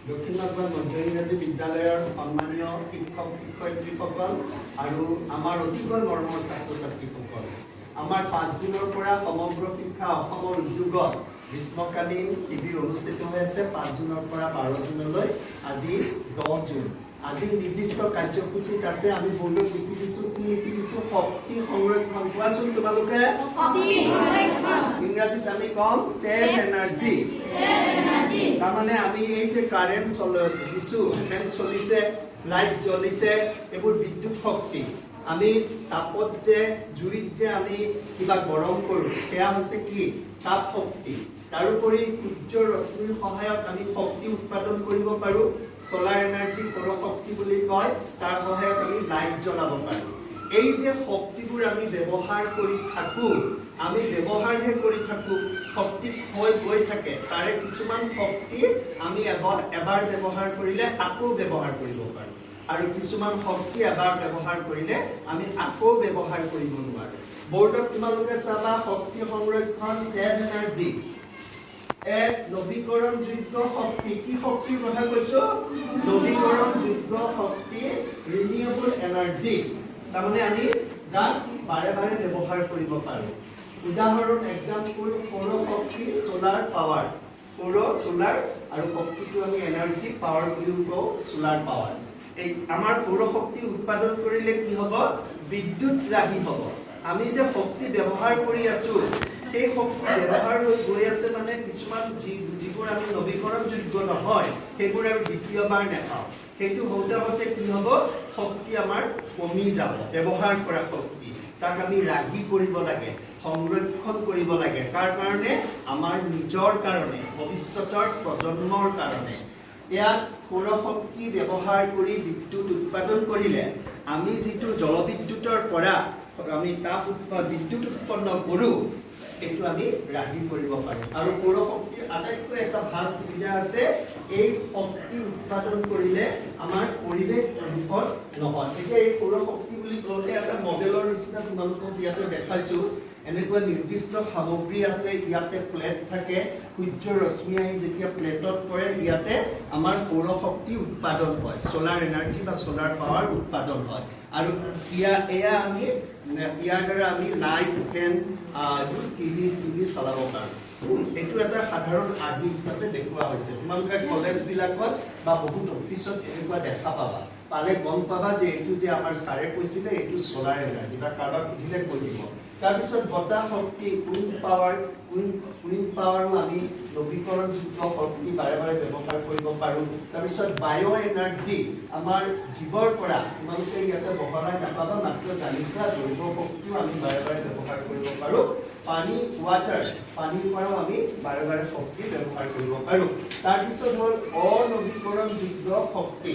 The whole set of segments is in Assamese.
দক্ষিণ মাছবান মধ্য ইংৰাজী বিদ্যালয়ৰ সন্মানীয় শিক্ষক শিক্ষয়িত্ৰীসকল আৰু আমাৰ অতিকৈ মৰমৰ ছাত্ৰ ছাত্ৰীসকল, আমাৰ 5 জুনৰ পৰা সমগ্ৰ শিক্ষা অসমৰ উদ্যোগত গ্ৰীষ্মকালীন শিবিৰ অনুষ্ঠিত হৈ আছে। 5 জুনৰ পৰা 12 জুনলৈ, আজি 10 জুন। আজিৰ নিৰ্দিষ্ট কাৰ্যসূচীত আছে, আমি বৰ্ডত লিখি দিছোঁ, কি লিখি দিছোঁ? শক্তি সংৰক্ষণ। কোৱাচোন তোমালোকে? ইংৰাজীত আমি কম ছেভ এনাৰ্জি। তাৰমানে আমি এই যে কাৰেণ্ট দিছোঁ, ফেন চলিছে, লাইট জ্বলিছে, এইবোৰ বিদ্যুৎ শক্তি। আমি তাপত যে জুইত যে আমি কিবা গৰম কৰোঁ, সেয়া হৈছে কি? তাপ শক্তি। তাৰোপৰি সূৰ্যৰ ৰশ্মিৰ সহায়ত আমি শক্তি উৎপাদন কৰিব পাৰোঁ। সোলাৰ এনাৰ্জি, সৌৰ শক্তি বুলি কয়। তাৰ সহায়ত আমি লাইট জ্বলাব পাৰোঁ। এই যে শক্তিবোৰ আমি ব্যৱহাৰ কৰি থাকোঁ, আমি ব্যৱহাৰহে কৰি থাকোঁ, শক্তি হৈ গৈ থাকে। তাৰে কিছুমান শক্তি আমি এবাৰ ব্যৱহাৰ কৰিলে আকৌ ব্যৱহাৰ কৰিব পাৰোঁ, আৰু কিছুমান শক্তি এবাৰ ব্যৱহাৰ কৰিলে আমি আকৌ ব্যৱহাৰ কৰিব নোৱাৰোঁ। বৰ্ডত তোমালোকে চাবা, শক্তি সংৰক্ষণ, ছেভ এনাৰ্জি, এক নৱীকৰণযোগ্য শক্তি। কি শক্তিৰ কথা কৈছো? নৱীকৰণযোগ্য শক্তি, ৰিনিউৱেবল এনাৰ্জি। তাৰমানে আমি যাক বাৰে বাৰে ব্যৱহাৰ কৰিব পাৰোঁ। উদাহৰণ, এক্সাম্পল, সৌৰ শক্তি, সোলাৰ পাৱাৰ। সোলাৰ আৰু শক্তিটো আমি এনাৰ্জি, পাৱাৰ বুলিও কওঁ, সোলাৰ পাৱাৰ। এই আমাৰ সৌৰ শক্তি উৎপাদন কৰিলে কি হ'ব? বিদ্যুৎ ৰাহি হ'ব। আমি যে শক্তি ব্যৱহাৰ কৰি আছোঁ, সেই শক্তি ব্যৱহাৰ হৈ গৈ আছে, মানে কিছুমান যিবোৰ আমি নৱীকৰণযোগ্য নহয়, সেইবোৰ আমি দ্বিতীয়বাৰ নাপাওঁ। সেইটো হওঁতে হওঁতে কি হ'ব? শক্তি আমাৰ কমি যাব। ব্যৱহাৰ কৰা শক্তি, তাক আমি ৰাহি কৰিব লাগে, সংৰক্ষণ কৰিব লাগে। কাৰ কাৰণে? আমাৰ নিজৰ কাৰণে, ভৱিষ্যতৰ প্ৰজন্মৰ কাৰণে। ইয়াত সৌৰ শক্তি ব্যৱহাৰ কৰি বিদ্যুৎ উৎপাদন কৰিলে আমি যিটো জলবিদ্যুতৰ পৰা আমি বিদ্যুৎ উৎপন্ন কৰোঁ, এইটো আমি ৰাহি কৰিব পাৰোঁ। আৰু সৌৰ শক্তিৰ আটাইতকৈ এটা ভাল সুবিধা আছে, এই শক্তি উৎপাদন কৰিলে আমাৰ পৰিৱেশ প্ৰদূষণ নহয়। এতিয়া এই সৌৰ শক্তি বুলি কওঁতে এটা মডেলৰ নিচিনা তোমালোকক ইয়াতে দেখাইছোঁ। এনেকুৱা নিৰ্দিষ্ট সামগ্ৰী আছে, ইয়াতে প্লেট থাকে, সূৰ্যৰ ৰশ্মি আহি যেতিয়া প্লেটত পৰে, ইয়াতে আমাৰ সৌৰ শক্তি উৎপাদন হয়, সোলাৰ এনাৰ্জি বা সোলাৰ পাৱাৰ উৎপাদন হয়। আৰু এয়া আমি ইয়াৰ দ্বাৰা আমি লাইট, ফেন, টিভি চিভি চলাব পাৰোঁ। এইটো এটা সাধাৰণ আৰ্হি হিচাপে দেখুওৱা হৈছে। তোমালোকে কলেজবিলাকত বা বহুত অফিচত এনেকুৱা দেখা পাবা। পালে গম পাবা যে এইটো যে আমাৰ ছাৰে কৈছিলে, এইটো সোলাৰ এনাৰ্জি, বা কাৰোবাক সুধিলে কৈ দিব। তাৰপিছত বতাহ শক্তি, উইণ্ড পাৱাৰো আমি নৱীকৰণযোগ্য শক্তি বাৰে বাৰে ব্যৱহাৰ কৰিব পাৰোঁ। তাৰপিছত বায়' এনাৰ্জি, আমাৰ জীৱৰ পৰা, তোমালোকে ইয়াতে বহলাই নাপাবা, মাত্ৰ জানি থোৱা জৈৱ শক্তিও আমি বাৰে বাৰে ব্যৱহাৰ কৰিব পাৰোঁ। পানী, ৱাটাৰ, পানীৰ পৰাও আমি বাৰে বাৰে শক্তি ব্যৱহাৰ কৰিব পাৰোঁ। তাৰপিছত হ'ল অনৱীকৰণযোগ্য শক্তি,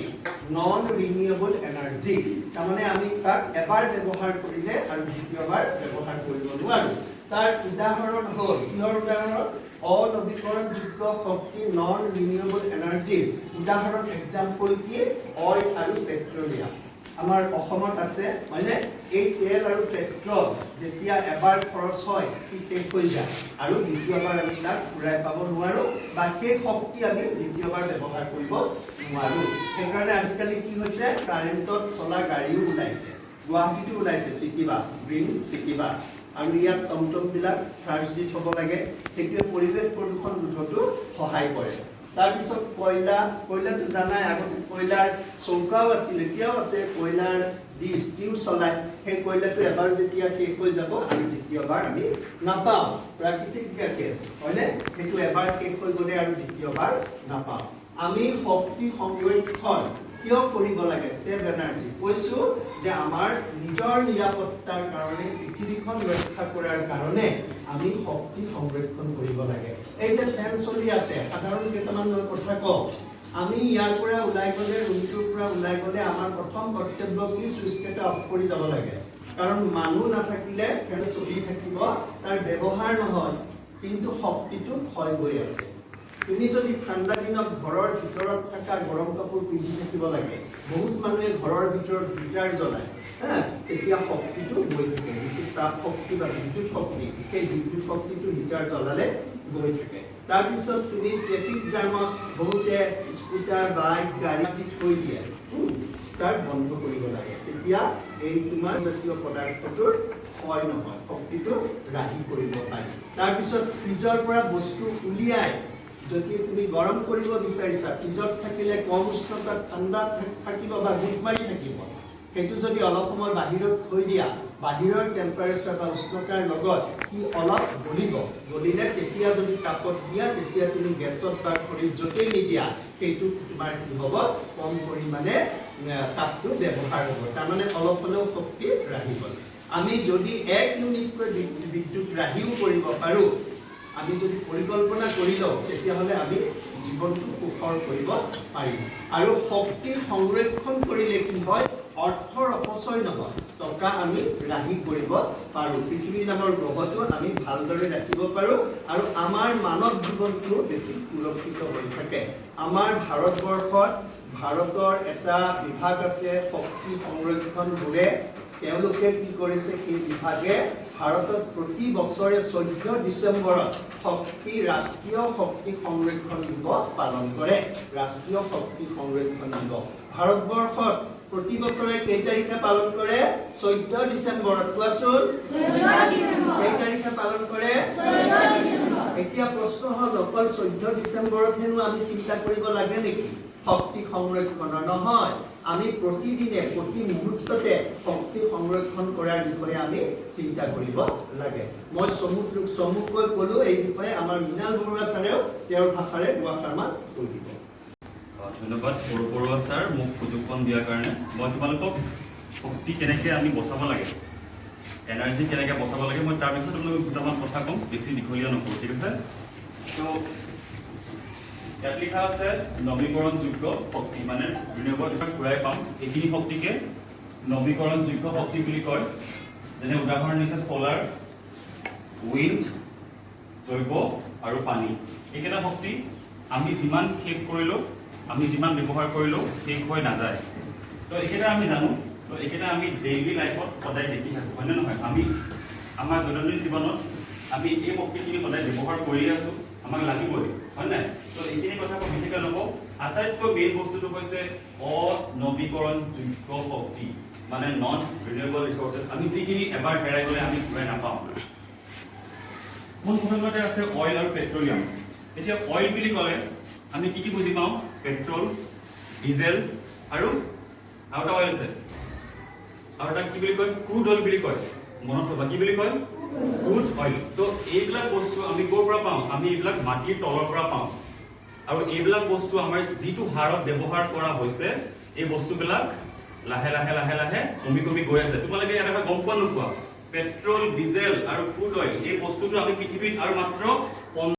নন ৰিনিউৱেবল এনাৰ্জি। তাৰমানে আমি তাক এবাৰ ব্যৱহাৰ কৰিলে আৰু দ্বিতীয়বাৰ ব্যৱহাৰ কৰিব নোৱাৰোঁ। তাৰ উদাহৰণ হ'ল, কিহৰ উদাহৰণ? অনৱীকৰণযোগ্য শক্তি, নন ৰিনিউৱেবল এনাৰ্জিৰ উদাহৰণ, এক্সাম্পল কি? অইল আৰু পেট্ৰলিয়াম। আমাৰ অসমত আছে, হয়নে? এই তেল আৰু পেট্ৰল যেতিয়া এবাৰ খৰচ হয়, সি শেষ হৈ যায়, আৰু দ্বিতীয়বাৰ আমি তাক ঘূৰাই পাব নোৱাৰোঁ, বা সেই শক্তি আমি দ্বিতীয়বাৰ ব্যৱহাৰ কৰিব নোৱাৰোঁ। সেইকাৰণে আজিকালি কি হৈছে? কাৰেণ্টত চলা গাড়ীও ওলাইছে। গুৱাহাটীতো ওলাইছে city bus, green city bus. আৰু ইয়াত টমটমবিলাক চাৰ্জ দি থ'ব লাগে। সেইটোৱে পৰিৱেশ প্ৰদূষণ ৰোধতো সহায় কৰে। তাৰপিছত কয়লাটো জানাই, আগতে কয়লাৰ চৌকাও আছিল, এতিয়াও আছে। কয়লাৰ ষ্টিউ চলায়। সেই কয়লাটো এবাৰ যেতিয়া শেষ হৈ যাব, আমি দ্বিতীয়বাৰ আমি নাপাওঁ। প্ৰাকৃতিক গেছ, হয়নে? সেইটো এবাৰ শেষ হৈ গ'লে আৰু দ্বিতীয়বাৰ নাপাওঁ। আমি শক্তি সংৰক্ষণ কিয় কৰিব লাগে? Save energy. কৈছোঁ যে আমাৰ নিজৰ নিৰাপত্তাৰ কাৰণে, পৃথিৱীখন ৰক্ষা কৰাৰ কাৰণে আমি শক্তি সংৰক্ষণ কৰিব লাগে। এই যে ফেন চলি আছে, সাধাৰণ কেইটামান কথা কওঁ। আমি ইয়াৰ পৰা ওলাই গ'লে, ৰুমটোৰ পৰা ওলাই গ'লে আমাৰ প্ৰথম কৰ্তব্য কি? চুইচকেইটা অফ কৰি যাব লাগে। কাৰণ মানুহ নাথাকিলে ফেন চলি থাকিব, তাৰ ব্যৱহাৰ নহয়, কিন্তু শক্তিটো ক্ষয় হৈ আছে। তুমি যদি ঠাণ্ডা দিনত ঘৰৰ ভিতৰত থকা গৰম কাপোৰ পিন্ধি থাকিব লাগে, বহুত মানুহে ঘৰৰ ভিতৰত হিটাৰ জ্বলায়, তেতিয়া শক্তিটো গৈ থাকে, যিটো তাপ শক্তি বা বিদ্যুৎ শক্তি, সেই বিদ্যুৎ শক্তিটো হিটাৰ জ্বলালে গৈ থাকে। তাৰপিছত তুমি ট্ৰেফিক জামত বহুতে স্কুটাৰ বাইক গাড়ী থৈ দিয়ে ষ্টাৰ্ট বন্ধ কৰিব লাগে তেতিয়া এই তোমাৰ জাতীয় পদাৰ্থটোৰ ক্ষয় নহয় শক্তিটো ৰাহি কৰিব পাৰি তাৰপিছত ফ্ৰিজৰ পৰা বস্তু উলিয়াই যদি তুমি গৰম কৰিব বিচাৰিছা ফ্ৰিজত থাকিলে কম উষ্ণতাত ঠাণ্ডা থাকিব বা গোট মাৰি থাকিব সেইটো যদি অলপ সময় বাহিৰত থৈ দিয়া বাহিৰৰ টেম্পাৰেচাৰ বা উষ্ণতাৰ লগত কি অলপ গলিলে তেতিয়া যদি তাপত দিয়া তেতিয়া তুমি গেছত বা খৰিত য'তেই নিদিয়া সেইটো তোমাৰ কি হ'ব কম পৰিমাণে তাপটো ব্যৱহাৰ হ'ব তাৰমানে অলপ হ'লেও শক্তি ৰাহি হ'ল আমি যদি 1 ইউনিটকৈ বিদ্যুৎ ৰাহিও কৰিব পাৰোঁ আমি যদি পৰিকল্পনা কৰি লওঁ তেতিয়াহ'লে আমি জীৱনটো সুখৰ কৰিব পাৰিম আৰু শক্তি সংৰক্ষণ কৰিলে কি হয় অৰ্থৰ অপচয় নহয় টকা আমি ৰাহি কৰিব পাৰোঁ পৃথিৱী নামৰ গ্ৰহটো আমি ভালদৰে ৰাখিব পাৰোঁ আৰু আমাৰ মানৱ জীৱনটো বেছি সুৰক্ষিত হৈ থাকে আমাৰ ভাৰতৰ এটা বিভাগ আছে শক্তি সংৰক্ষণ বোৰ্ডে তেওঁলোকে কি কৰিছে সেই বিভাগে ভাৰতত প্ৰতি বছৰে 14 ডিচেম্বৰত ৰাষ্ট্ৰীয় শক্তি সংৰক্ষণ দিৱস পালন কৰে ৰাষ্ট্ৰীয় শক্তি সংৰক্ষণ দিৱস ভাৰতবৰ্ষত প্ৰতি বছৰে কেই তাৰিখে পালন কৰে 14 ডিচেম্বৰত কোৱাচোন 14 ডিচেম্বৰ কেই তাৰিখে পালন কৰে 14 ডিচেম্বৰ এতিয়া প্ৰশ্ন হ'ল অকল 14 ডিচেম্বৰত হেনো আমি চিন্তা কৰিব লাগে নেকি শক্তি সংৰক্ষণৰ নহয় আমি প্ৰতিদিনে প্ৰতি মুহূৰ্ততে শক্তি সংৰক্ষণ কৰাৰ বিষয়ে আমি চিন্তা কৰিব লাগে মই চমুকৈ ক'লো এই বিষয়ে আমাৰ মৃণাল বৰুৱা ছাৰেও তেওঁৰ ভাষাৰে দুআষাৰমান কৈ দিব ধন্যবাদ বৰুৱা ছাৰ মোক সুযোগকণ দিয়াৰ কাৰণে মই তোমালোকক শক্তি কেনেকৈ আমি বচাব লাগে এনাৰ্জি কেনেকৈ বচাব লাগে মই তাৰ বিষয়ে তোমালোকক দুটামান কথা ক'ম বেছি দীঘলীয়া নকৰোঁ ঠিক আছে তো ইয়াত লিখা আছে নৱীকৰণযোগ্য শক্তি মানে ৰিনিউৱেবল ৰিচোৰ্চ ঘূৰাই পাম এইখিনি শক্তিকে নৱীকৰণযোগ্য শক্তি বুলি কয় যেনে উদাহৰণ দিছে ছ'লাৰ উইণ্ড জৈৱ আৰু পানী এইকেইটা শক্তি আমি যিমান শেষ কৰিলোঁ আমি যিমান ব্যৱহাৰ কৰিলোঁ শেষ হৈ নাযায় তো এইকেইটা আমি জানো তো এইকেইটা আমি ডেইলি লাইফত সদায় দেখি থাকোঁ হয়নে নহয় আমি আমাৰ দৈনন্দিন জীৱনত আমি এই শক্তিখিনি সদায় ব্যৱহাৰ কৰি আছোঁ আমাক লাগিবই হয় নাই তো এইখিনি কথা মই বিশেষকৈ নকওঁ আটাইতকৈ মেইন বস্তুটো হৈছে অনৱীকৰণযোগ্য শক্তি মানে নন ৰিনিউৱেবল ৰিচোৰ্চেছ আমি যিখিনি এবাৰ হেৰাই গ'লে আমি ঘূৰাই নাপাওঁ পোনপ্ৰথমতে আছে অইল আৰু পেট্ৰলিয়াম এতিয়া অইল বুলি ক'লে আমি কি বুজি পাওঁ পেট্ৰল ডিজেল আৰু এটা অইল আছে আৰু এটা কি বুলি কয় ক্ৰুড অইল বুলি কয় মনত থবা কি বুলি কয় ক্ৰুড অইল তো এইবিলাক বস্তু আমি ক'ৰ পৰা পাওঁ আমি এইবিলাক মাটিৰ তলৰ পৰা পাওঁ আৰু এইবিলাক বস্তু আমাৰ যিটো হাৰত ব্যৱহাৰ কৰা হৈছে এই বস্তুবিলাক লাহে লাহে লাহে লাহে কমি গৈ আছে তোমালোকে ইয়াত এটা গম পোৱা নোপোৱা পেট্ৰল ডিজেল আৰু ক্ৰুড অইল এই বস্তুটো আমি পৃথিৱীত আৰু মাত্ৰ